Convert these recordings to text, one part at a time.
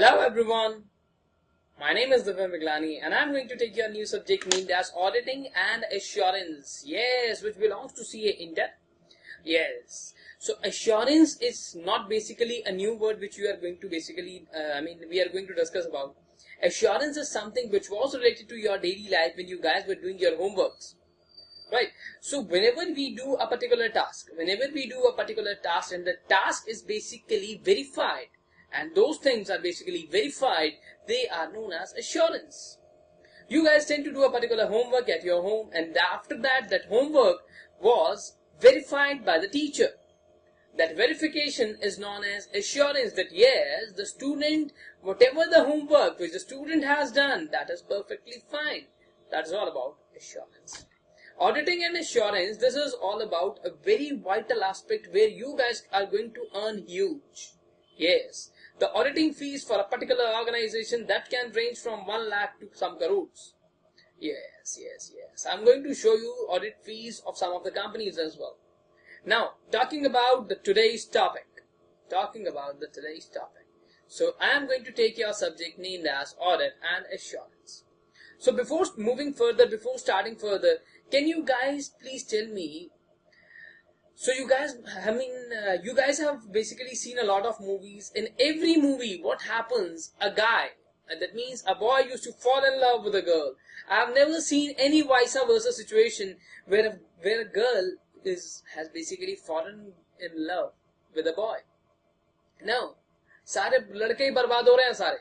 Hello everyone, my name is Divay Miglani and I'm going to take your new subject named as Auditing and Assurance. Yes, which belongs to CA Inter. Yes. So assurance is not basically a new word which we are going to we are going to discuss about. Assurance is something which was related to your daily life when you guys were doing your homeworks. Right. So whenever we do a particular task and the task is basically verified, and those things are basically verified, they are known as assurance. You guys tend to do a particular homework at your home, and after that, that homework was verified by the teacher. That verification is known as assurance that yes, the student, whatever the homework which the student has done, that is perfectly fine. That is all about assurance. Auditing and assurance, this is all about a very vital aspect where you guys are going to earn huge. Yes. The auditing fees for a particular organization that can range from 1 lakh to some crores. Yes. I'm going to show you audit fees of some of the companies as well. Now, talking about today's topic. So, I am going to take your subject named as Audit and Assurance. So, before starting further, can you guys please tell me, so you guys have basically seen a lot of movies. In every movie, what happens? A guy, that means a boy used to fall in love with a girl. I have never seen any vice versa situation where a girl has basically fallen in love with a boy. No, सारे लड़के ही बर्बाद हो रहे हैं सारे.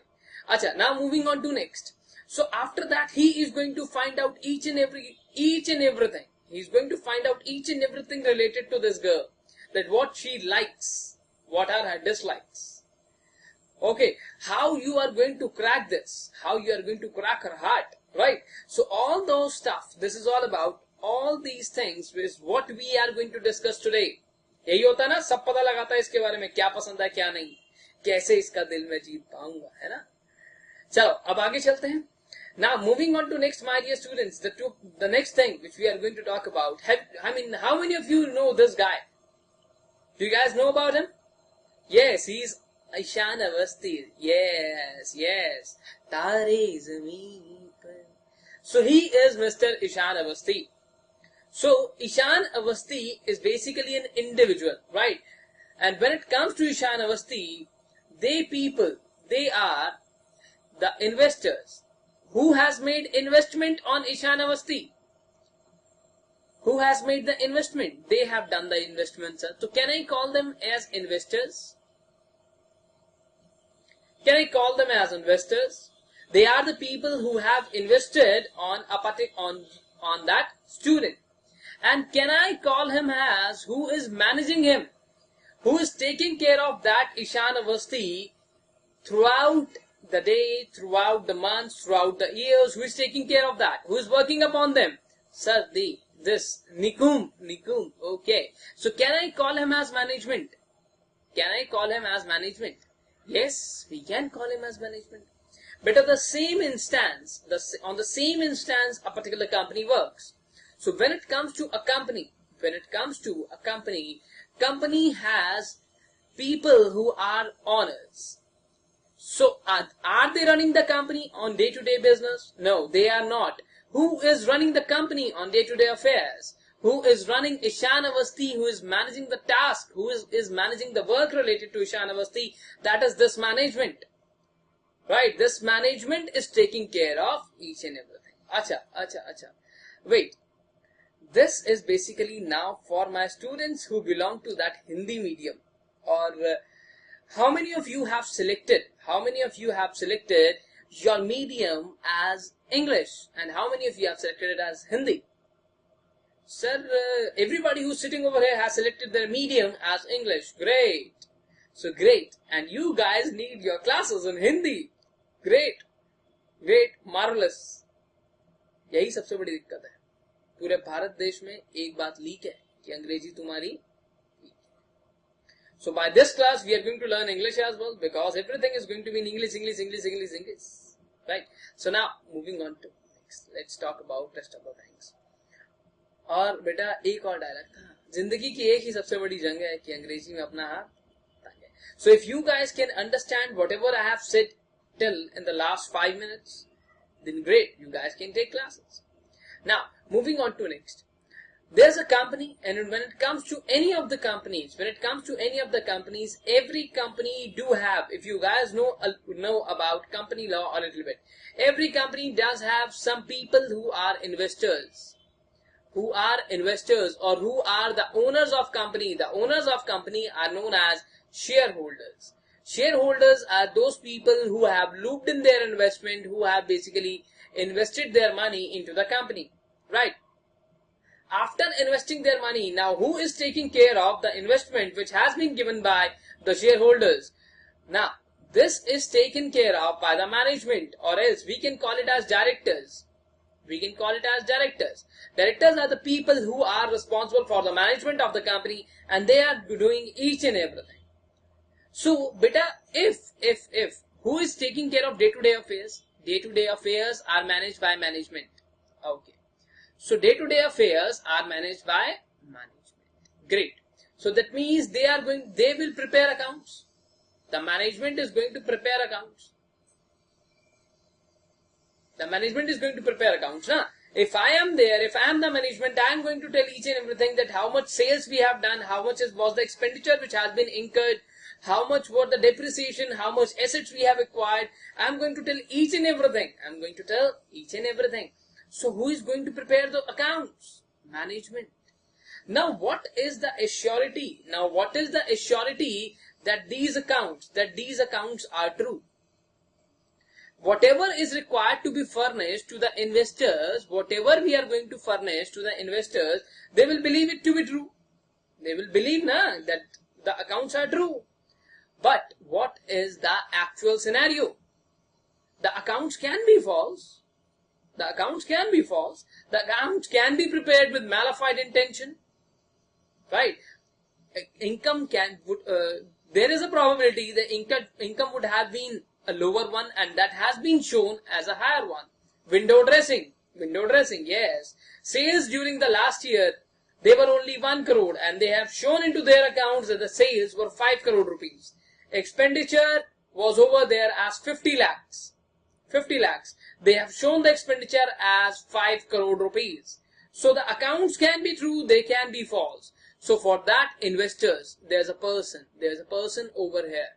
अच्छा, now moving on to next. So after that, he is going to find out each and everything. He's going to find out each and everything related to this girl. That what she likes, what are her dislikes. Okay, how you are going to crack this. How you are going to crack her heart. Right? So all those stuff, this is all about, all these things is what we are going to discuss today. यही होता है ना, सब पता लगाता है इसके बारे में, क्या पसंद है क्या नहीं, कैसे इसका दिल में जीत पाऊंगा, है ना. चलो अब आगे चलते हैं. Now, moving on to next, my dear students, the next thing which we are going to talk about. How many of you know this guy? Do you guys know about him? Yes, he's Ishan Awasthi. Yes. Tare zameen par. So, he is Mr. Ishan Awasthi. So, Ishan Awasthi is basically an individual, right? And when it comes to Ishan Awasthi, they are the investors. Who has made investment on Ishan Awasthi? Who has made the investment? They have done the investment, sir. So can I call them as investors? Can I call them as investors? They are the people who have invested on that student. And can I call him as who is managing him? Who is taking care of that Ishan Awasthi throughout the day, throughout the months, throughout the years? Who is taking care of that? Who is working upon them? Sir, Nikum. Okay. So can I call him as management? Yes, we can call him as management. But on the same instance, a particular company works. So when it comes to a company, company has people who are owners. So, are they running the company on day-to-day business? No, they are not. Who is running the company on day-to-day affairs? Who is running Ishan Awasthi? Who is managing the task? Who is managing the work related to Ishan Awasthi? That is this management. Right, this management is taking care of each and everything. Acha. Wait, this is basically now for my students who belong to that Hindi medium. Or how many of you have selected your medium as English, and how many of you have selected it as Hindi? Sir, everybody who's sitting over here has selected their medium as English. Great. So great. And you guys need your classes in Hindi. Great. Marvelous. यही सबसे बड़ी दिक्कत है. पूरे भारत देश में एक बात लीक है कि अंग्रेजी तुम्हारी. So by this class, we are going to learn English as well, because everything is going to be in English. Right? So now, moving on to next. Let's talk about rest of the things. और बेटा एक और dialogue था, जिंदगी की एक ही सबसे बड़ी जंग है कि अंग्रेजी में अपना हाथ. So if you guys can understand whatever I have said till in the last 5 minutes, then great, you guys can take classes. Now, moving on to next. There's a company, and when it comes to any of the companies, every company do have, if you guys know about company law a little bit, every company does have some people who are investors, or who are the owners of company. The owners of company are known as shareholders. Shareholders are those people who have looped in their investment, who have basically invested their money into the company, right? After investing their money, now who is taking care of the investment which has been given by the shareholders? Now, this is taken care of by the management, or else we can call it as directors. Directors are the people who are responsible for the management of the company, and they are doing each and everything. So, beta, if who is taking care of day-to-day affairs? Day-to-day affairs are managed by management. Okay. So day-to-day affairs are managed by management. Great. So that means they will prepare accounts. The management is going to prepare accounts. Nah? If I am the management, I am going to tell each and everything that how much sales we have done, how much was the expenditure which has been incurred, how much was the depreciation, how much assets we have acquired. I am going to tell each and everything. So who is going to prepare the accounts? Management. Now what is the assurity? That these accounts are true? Whatever is required to be furnished to the investors, whatever we are going to furnish to the investors, they will believe it to be true. They will believe that the accounts are true. But what is the actual scenario? The accounts can be false. The accounts can be prepared with malified intention, right? There is a probability the income would have been a lower one, and that has been shown as a higher one. Window dressing, yes. Sales during the last year, they were only 1 crore, and they have shown into their accounts that the sales were 5 crore rupees. Expenditure was over there as 50 lakhs. They have shown the expenditure as 5 crore rupees. So the accounts can be true, they can be false. So for that, investors, there's a person over here.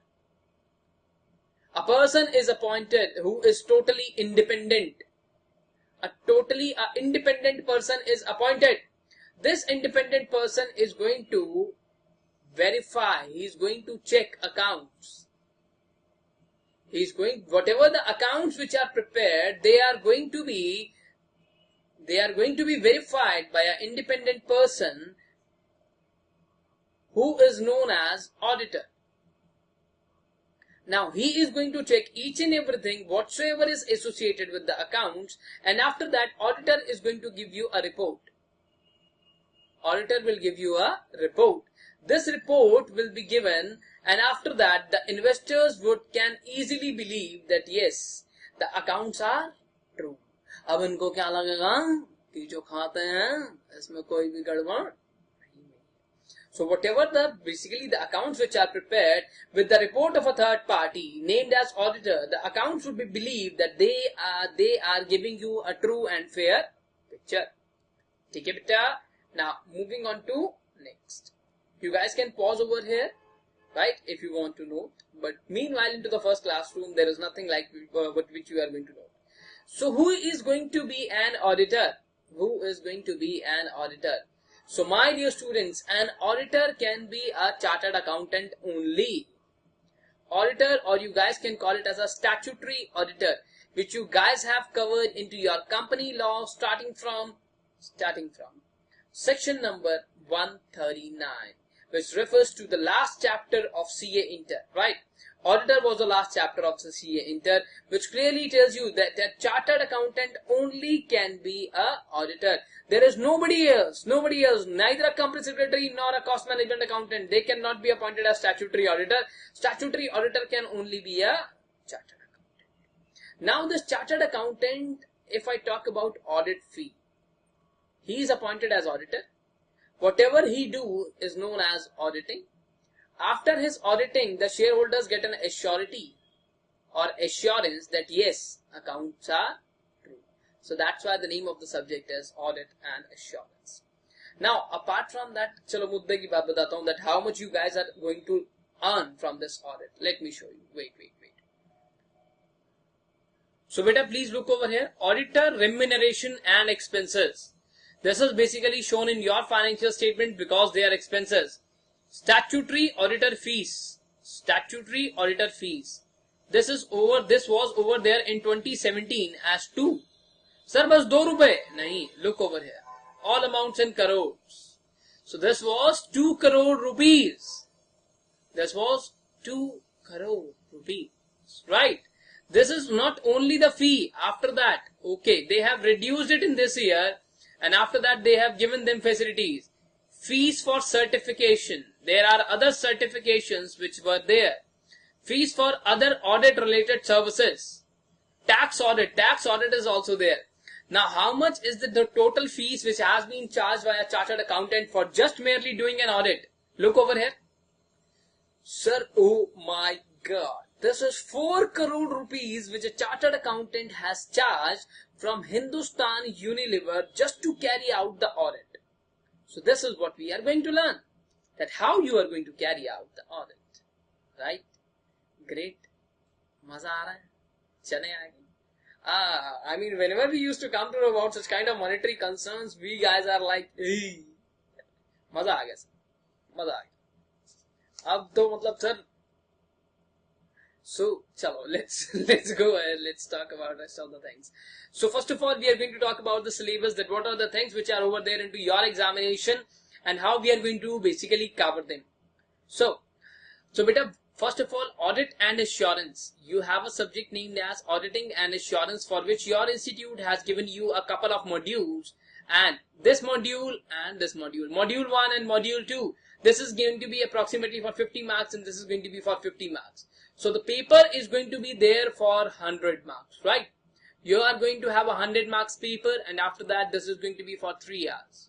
A person is appointed who is totally independent. An independent person is appointed. This independent person is going to verify, he is going to check accounts. Whatever the accounts which are prepared, they are going to be verified by an independent person who is known as auditor. Now he is going to check each and everything whatsoever is associated with the accounts, and after that auditor is going to give you a report. This report will be given, and after that the investors can easily believe that yes, the accounts are true. अब इनको क्या लगेगा कि जो खाते हैं इसमें कोई भी गड़बड़ नहीं है. So whatever basically the accounts which are prepared with the report of a third party named as auditor, the accounts would be believed that they are giving you a true and fair picture. ठीक है बेटा? Now moving on to next. You guys can pause over here, right, if you want to know. But meanwhile, into the first classroom, there is nothing like which you are going to know. So who is going to be an auditor? So my dear students, an auditor can be a chartered accountant only. Auditor, or you guys can call it as a statutory auditor, which you guys have covered into your company law starting from section number 139. Which refers to the last chapter of CA Inter, right? Auditor was the last chapter of the CA Inter, which clearly tells you that a chartered accountant only can be a auditor. There is nobody else, neither a company secretary nor a cost management accountant. They cannot be appointed as statutory auditor. Statutory auditor can only be a chartered accountant. Now this chartered accountant, if I talk about audit fee, he is appointed as auditor. Whatever he do is known as auditing. After his auditing, the shareholders get an assurity or assurance that yes, accounts are true. So that's why the name of the subject is Audit and Assurance. Now, apart from that, chalo mudde ki baat batata hu that how much you guys are going to earn from this audit. Let me show you. Wait. So beta, please look over here. Auditor remuneration and expenses. This is basically shown in your financial statement because they are expenses. Statutory auditor fees. Statutory auditor fees. This was over there in 2017 as 2. Sir, bas 2 rupaye? Nahi, look over here. All amounts in crores. So this was 2 crore rupees. This was 2 crore rupees. Right? This is not only the fee. After that, okay, they have reduced it in this year, and after that they have given them facilities. Fees for certification. There are other certifications which were there. Fees for other audit related services. Tax audit. Tax audit is also there. Now, how much is the total fees which has been charged by a chartered accountant for just merely doing an audit? Look over here. Sir, oh my God. This is 4 crore rupees which a chartered accountant has charged from Hindustan Unilever just to carry out the audit. So this is what we are going to learn. That how you are going to carry out the audit. Right? Great. Maza aa raha hai? Chale aage. I mean, whenever we used to come to know about such kind of monetary concerns, we guys are like, hey. Maza aa gaya sir. Maza aa gaya. Ab to matlab sir. So, chalo, let's go ahead. Let's talk about the rest of the things. So, first of all, we are going to talk about the syllabus, that what are the things which are over there into your examination and how we are going to basically cover them. So beta, first of all, audit and assurance. You have a subject named as auditing and assurance, for which your institute has given you a couple of modules, and this module and this module, module 1 and module 2. This is going to be approximately for 50 marks and this is going to be for 50 marks. So the paper is going to be there for 100 marks, right? You are going to have a 100 marks paper, and after that this is going to be for 3 hours.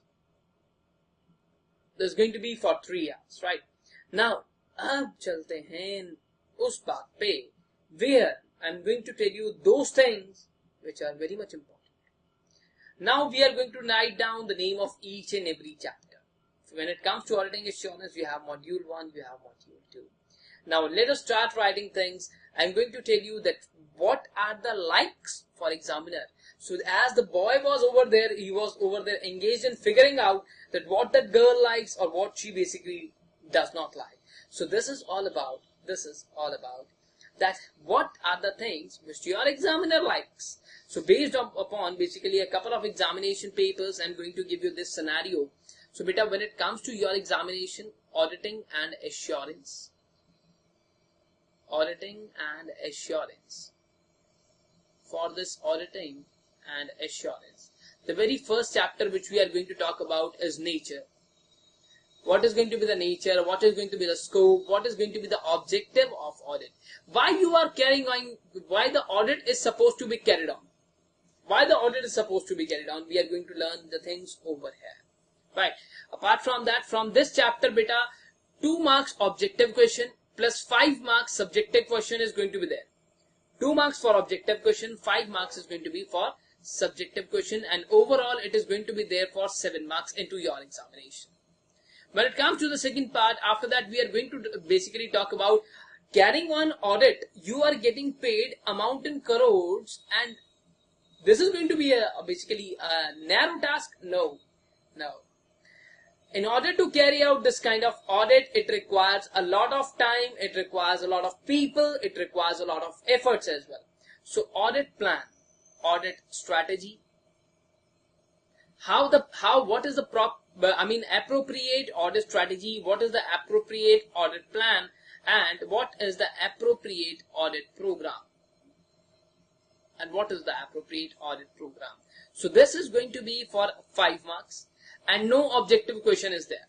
This is going to be for 3 hours, right? Now, ab chalte hain us baat pe, where I am going to tell you those things which are very much important. Now we are going to write down the name of each and every chapter. When it comes to auditing assurance, we have module 1, we have module 2. Now let us start writing things. I am going to tell you that what are the likes for examiner. So as the boy was over there, he was over there engaged in figuring out that what that girl likes or what she basically does not like. So this is all about that what are the things which your examiner likes. So based upon basically a couple of examination papers, I am going to give you this scenario. So beta, when it comes to your examination, auditing and assurance. Auditing and assurance. For this auditing and assurance, the very first chapter which we are going to talk about is nature. What is going to be the nature? What is going to be the scope? What is going to be the objective of audit? Why you are carrying on? Why the audit is supposed to be carried on? Why the audit is supposed to be carried on? We are going to learn the things over here. Right. Apart from that, from this chapter, beta, 2 marks objective question plus 5 marks subjective question is going to be there. 2 marks for objective question, 5 marks is going to be for subjective question, and overall it is going to be there for 7 marks into your examination. When it comes to the second part, after that we are going to basically talk about carrying on audit. You are getting paid amount in crores, and this is going to be basically a narrow task. No. In order to carry out this kind of audit, it requires a lot of time, it requires a lot of people, it requires a lot of efforts as well. So audit plan, audit strategy, what is the appropriate audit strategy, what is the appropriate audit plan, and what is the appropriate audit program. So this is going to be for 5 marks. And no objective question is there,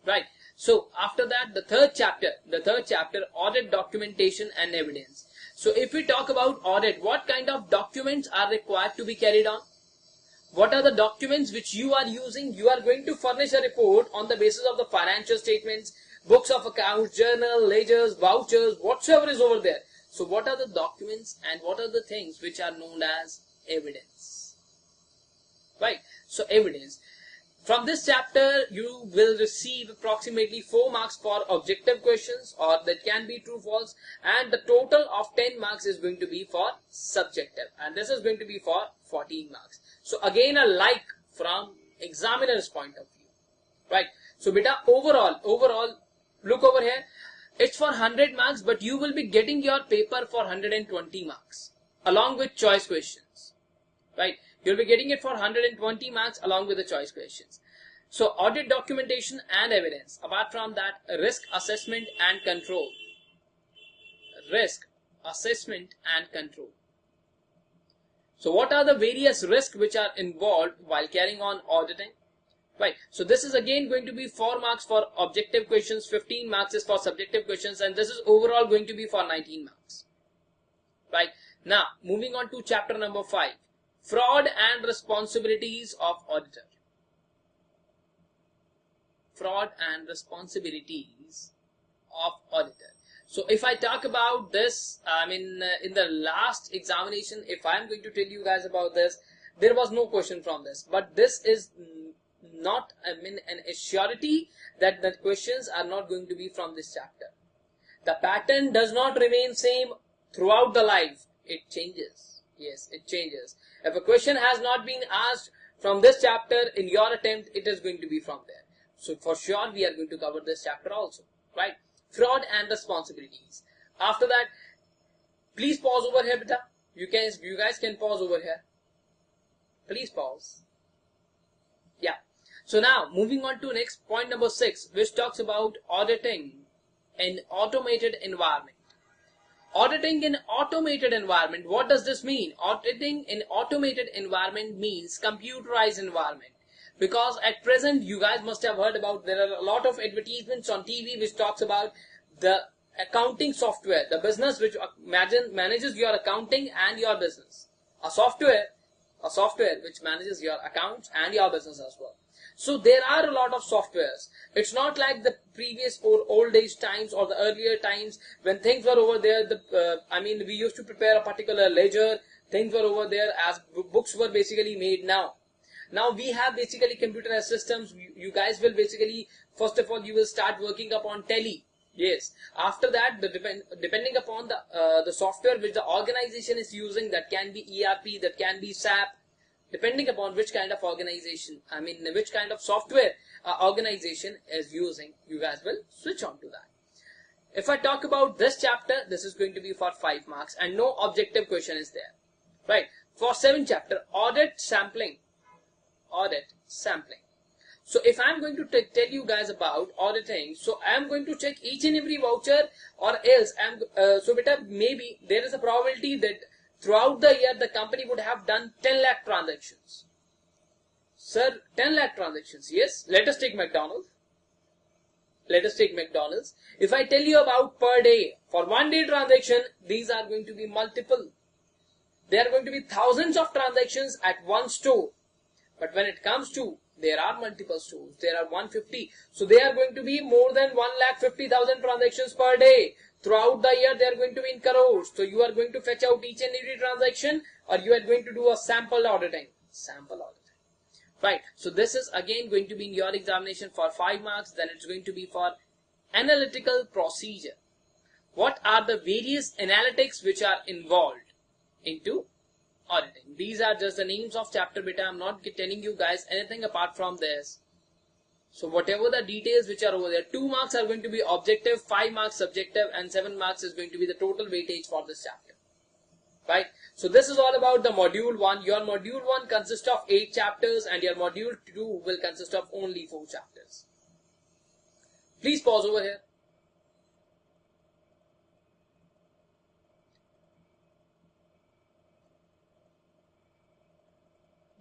right? So after that, the third chapter, audit documentation and evidence. So if we talk about audit, what kind of documents are required to be carried on? What are the documents which you are using? You are going to furnish a report on the basis of the financial statements, books of accounts, journal, ledgers, vouchers, whatsoever is over there. So what are the documents and what are the things which are known as evidence? Right. So evidence. From this chapter, you will receive approximately 4 marks for objective questions, or that can be true false, and the total of 10 marks is going to be for subjective, and this is going to be for 14 marks. So again, a like from examiner's point of view, right? So beta, overall, look over here. It's for 100 marks, but you will be getting your paper for 120 marks along with choice questions, right? You'll be getting it for 120 marks along with the choice questions. So audit documentation and evidence. Apart from that, risk assessment and control. Risk assessment and control. So what are the various risks which are involved while carrying on auditing? Right. So this is again going to be 4 marks for objective questions, 15 marks is for subjective questions, and this is overall going to be for 19 marks. Right. Now, moving on to chapter number 5. Fraud and responsibilities of auditor. Fraud and responsibilities of auditor. So if I talk about this, in the last examination, if I'm going to tell you guys about this, there was no question from this. But this is not, an assurity that the questions are not going to be from this chapter. The pattern does not remain same throughout the life. It changes. Yes, it changes. If a question has not been asked from this chapter in your attempt, it is going to be from there. So for sure, we are going to cover this chapter also, right? Fraud and responsibilities. After that, please pause over here, beta. You guys can pause over here. Please pause. Yeah. So now, moving on to next point number 6, which talks about auditing in automated environment. Auditing in automated environment. What does this mean? Auditing in automated environment means computerized environment. Because at present, you guys must have heard about, there are a lot of advertisements on TV which talks about the accounting software, the business which manages your accounting and your business. A software which manages your accounts and your business as well. So there are a lot of softwares. It's not like the previous or old age times or the earlier times when things were over there. We used to prepare a particular ledger. Things were over there as books were basically made now. Now we have basically computerized systems. You guys will basically, first of all, you will start working upon tele. Yes. After that, depending upon the software which the organization is using, that can be ERP, that can be SAP. Depending upon which kind of organization, which kind of software organization is using, you guys will switch on to that. If I talk about this chapter, this is going to be for 5 marks and no objective question is there. Right. For 7th chapter, audit sampling. Audit sampling. So if I'm going to tell you guys about auditing, so I'm going to check each and every voucher, or else maybe there is a probability that throughout the year, the company would have done 10 lakh transactions. Sir, 10 lakh transactions. Yes, let us take McDonald's. If I tell you about per day, for 1 day transaction, these are going to be multiple. There are going to be thousands of transactions at one store. But when it comes to, there are multiple stores. There are 150. So they are going to be more than 1,50,000 transactions per day. Throughout the year, they are going to be in crores. So you are going to fetch out each and every transaction, or you are going to do a sample auditing. Right. So this is again going to be in your examination for 5 marks. Then it's going to be for analytical procedure. What are the various analytics which are involved into auditing? These are just the names of chapter beta. I'm not telling you guys anything apart from this. So whatever the details which are over there, 2 marks are going to be objective, 5 marks subjective, and 7 marks is going to be the total weightage for this chapter. Right? So this is all about the module 1. Your module 1 consists of 8 chapters and your module 2 will consist of only 4 chapters. Please pause over here.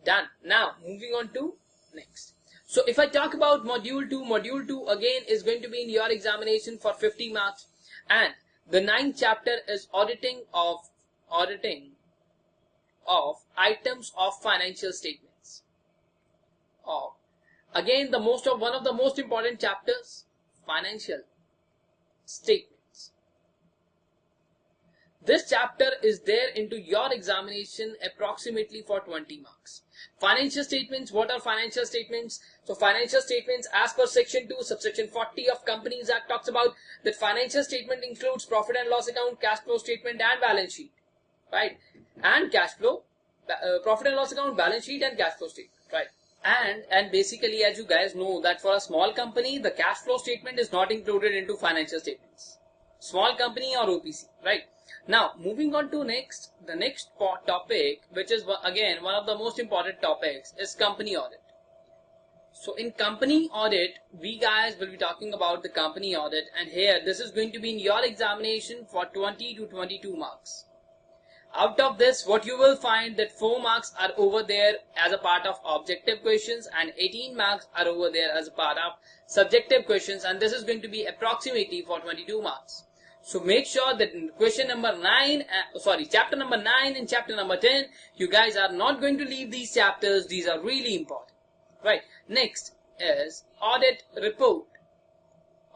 Done. Now moving on to next. So if I talk about module 2 again is going to be in your examination for 50 marks, and the 9th chapter is auditing of items of financial statements. Again, one of the most important chapters, financial statements. This chapter is there into your examination approximately for 20 marks. Financial statements. What are financial statements? So financial statements, as per section 2 subsection 40 of Companies Act, talks about that financial statement includes profit and loss account, cash flow statement and balance sheet, right? And cash flow, profit and loss account, balance sheet and cash flow statement, right? And basically, as you guys know, that for a small company the cash flow statement is not included into financial statements, small company or OPC, right? Now moving on to the next topic, which is again one of the most important topics, is company audit. So in company audit, we guys will be talking about the company audit, and here this is going to be in your examination for 20 to 22 marks. Out of this, what you will find that 4 marks are over there as a part of objective questions and 18 marks are over there as a part of subjective questions, and this is going to be approximately for 22 marks. So make sure that in chapter number 9 and chapter number 10, you guys are not going to leave these chapters. These are really important, right? Next is audit report.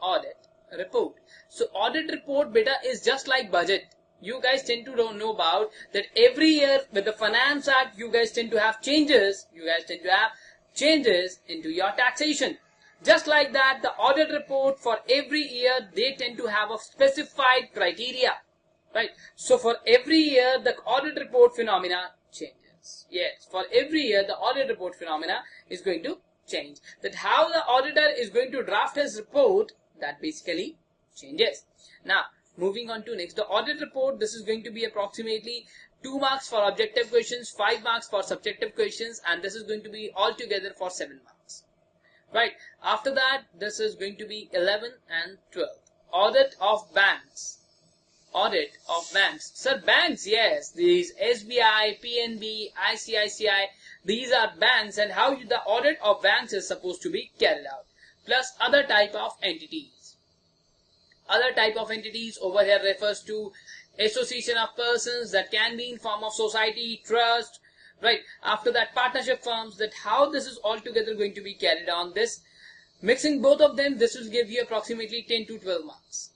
Audit report. So audit report, beta, is just like budget. You guys tend to don't know about that every year with the Finance Act, you guys tend to have changes. You guys tend to have changes into your taxation. Just like that, the audit report for every year, they tend to have a specified criteria, right? So for every year, the audit report phenomena changes. Yes, for every year, the audit report phenomena is going to change. That how the auditor is going to draft his report, that basically changes. Now, moving on to next, the audit report, this is going to be approximately 2 marks for objective questions, 5 marks for subjective questions, and this is going to be altogether for 7 marks. Right, after that, this is going to be 11 and 12. Audit of banks. Audit of banks. Sir, banks, yes, these SBI, PNB, ICICI, these are banks, and how the audit of banks is supposed to be carried out. Plus other type of entities. Other type of entities over here refers to association of persons that can be in form of society, trust, right? After that, partnership firms, that how this is all together going to be carried on. This mixing both of them, this will give you approximately 10 to 12 marks.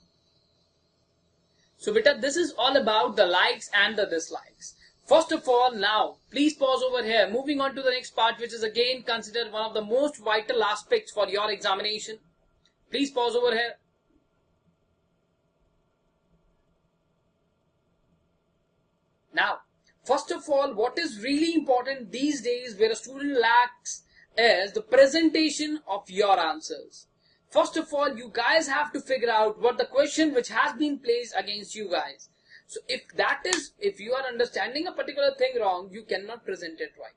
So beta, this is all about the likes and the dislikes. First of all, now please pause over here. Moving on to the next part, which is again considered one of the most vital aspects for your examination. Please pause over here. Now, first of all, what is really important these days where a student lacks is the presentation of your answers. First of all, you guys have to figure out what the question which has been placed against you guys. So if you are understanding a particular thing wrong, you cannot present it right.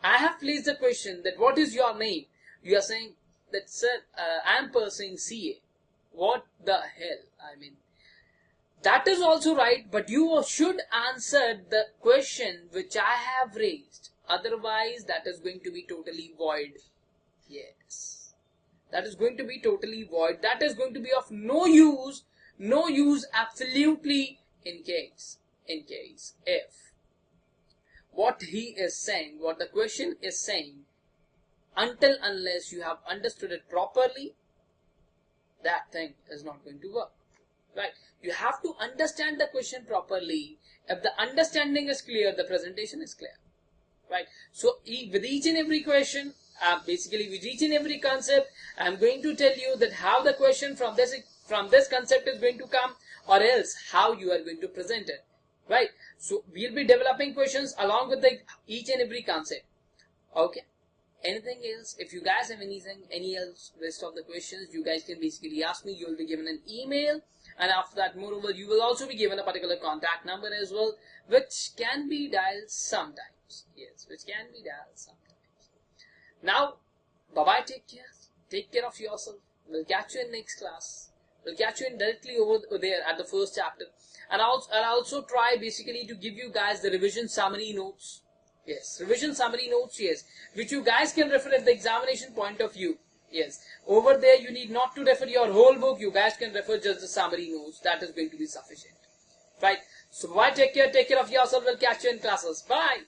I have placed the question that what is your name? You are saying that, sir, I am pursuing CA. What the hell? I mean, that is also right, but you should answer the question which I have raised. Otherwise, that is going to be totally void. Yes. That is going to be totally void. That is going to be of no use absolutely in case if what he is saying, what the question is saying, unless you have understood it properly, that thing is not going to work. Right? You have to understand the question properly. If the understanding is clear, the presentation is clear. Right? So with each and every question, basically with each and every concept, I am going to tell you that how the question from this concept is going to come, or else how you are going to present it. Right? So we'll be developing questions along with each and every concept. Okay. Anything else? If you guys have any else rest of the questions, you guys can basically ask me. You will be given an email, and after that, moreover, you will also be given a particular contact number as well, which can be dialed sometimes. Yes, which can be dialed sometimes. Now, bye-bye, take care. Take care of yourself. We'll catch you in next class. We'll catch you in directly over there at the first chapter. And I'll also try basically to give you guys the revision summary notes. Yes, revision summary notes, yes, which you guys can refer at the examination point of view. Yes, over there you need not to refer your whole book. You guys can refer just the summary notes. That is going to be sufficient. Right? So bye, take care of yourself. We'll catch you in classes. Bye.